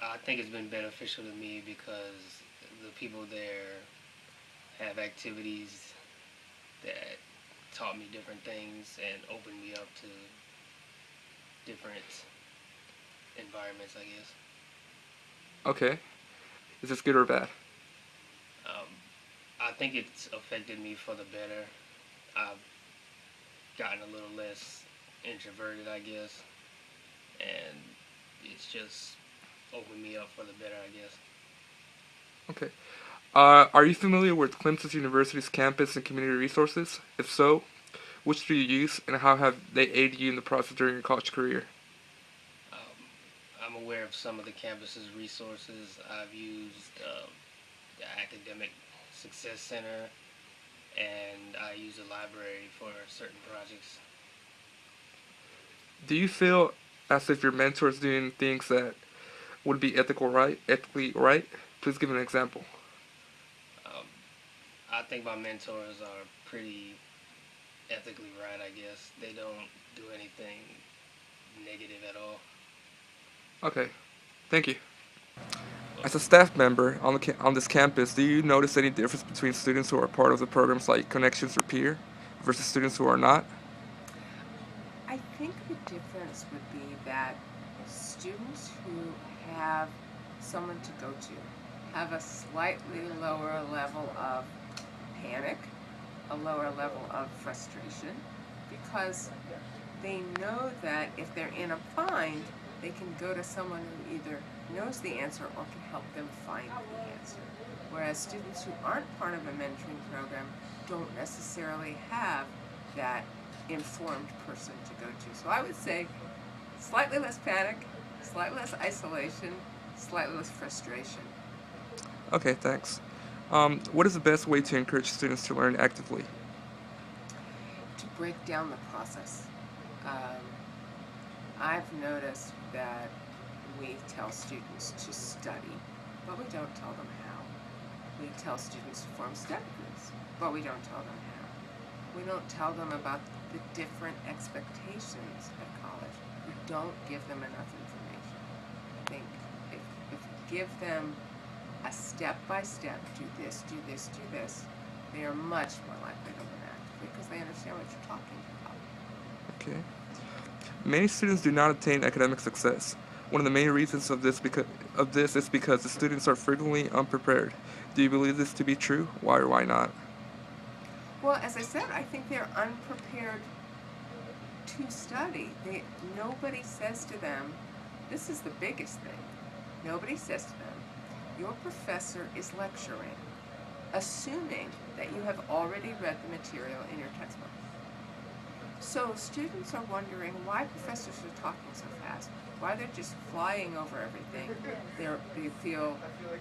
I think it's been beneficial to me because the people there have activities that taught me different things and opened me up to different environments, I guess. Okay. Is this good or bad? Um, I think it's affected me for the better. I've gotten a little less introverted, I guess, and it's just opened me up for the better, I guess. Okay. Are you familiar with Clemson University's campus and community resources? If so, which do you use, and how have they aided you in the process during your college career? Um, I'm aware of some of the campus's resources. I've used the Academic Success Center, and I use a library for certain projects. Do you feel as if your mentor is doing things that would be ethically right? Please give an example. Um, I think my mentors are pretty ethically right, I guess. They don't do anything negative at all. Okay, thank you. As a Welcome. staff member on this campus, do you notice any difference between students who are part of the programs like Connections or Peer versus students who are not? I think the difference would be that students who have someone to go to have a slightly lower level of panic, a lower level of frustration, because they know that if they're in a bind, they can go to someone who either knows the answer or can help them find the answer. Whereas students who aren't part of a mentoring program don't necessarily have that informed person to go to. So I would say slightly less panic, slightly less isolation, slightly less frustration. Okay, thanks. What is the best way to encourage students to learn actively? To break down the process. Um, I've noticed that we tell students to study, but we don't tell them how. We tell students to form study groups, but we don't tell them how. We don't tell them about the different expectations at college. We don't give them enough information. I think if we give them a step-by-step, do this, do this, do this, they are much more likely to learn actively because they understand what you're talking about. Okay. Many students do not attain academic success. One of the main reasons of this is because the students are frequently unprepared. Do you believe this to be true? Why or why not? Well, as I said, I think they're unprepared to study. Nobody says to them, this is the biggest thing. Nobody says to them, your professor is lecturing, assuming that you have already read the material in your textbook. So students are wondering why professors are talking so fast, why they're just flying over everything. They feel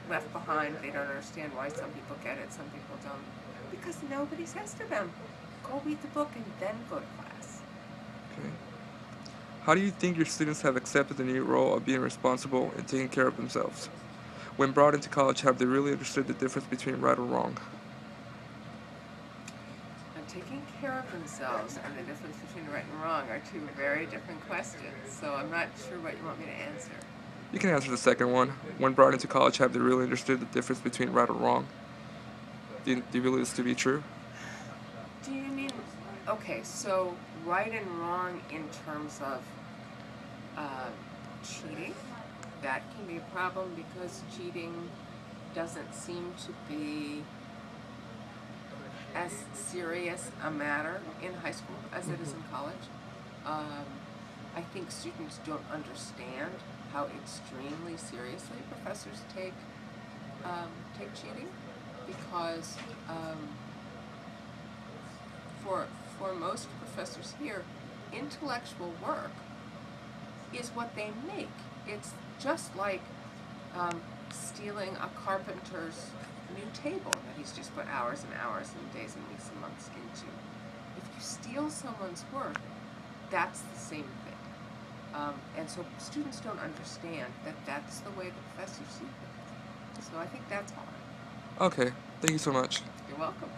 left behind, they don't understand why some people get it, some people don't. Because nobody says to them, go read the book and then go to class. Okay. How do you think your students have accepted the new role of being responsible and taking care of themselves? When brought into college, have they really understood the difference between right or wrong? And taking care of themselves and the difference between right and wrong are two very different questions, so I'm not sure what you want me to answer. You can answer the second one. When brought into college, have they really understood the difference between right or wrong? Do you believe this to be true? Do you mean, okay, so right and wrong in terms of cheating? That can be a problem because cheating doesn't seem to be as serious a matter in high school as it is in college. Um, I think students don't understand how extremely seriously professors take cheating, because for most professors here, intellectual work is what they make. It's just like stealing a carpenter's new table that he's just put hours and hours and days and weeks and months into. If you steal someone's work, that's the same thing. And so students don't understand that that's the way the professors see things. So I think that's hard. Okay, thank you so much. You're welcome.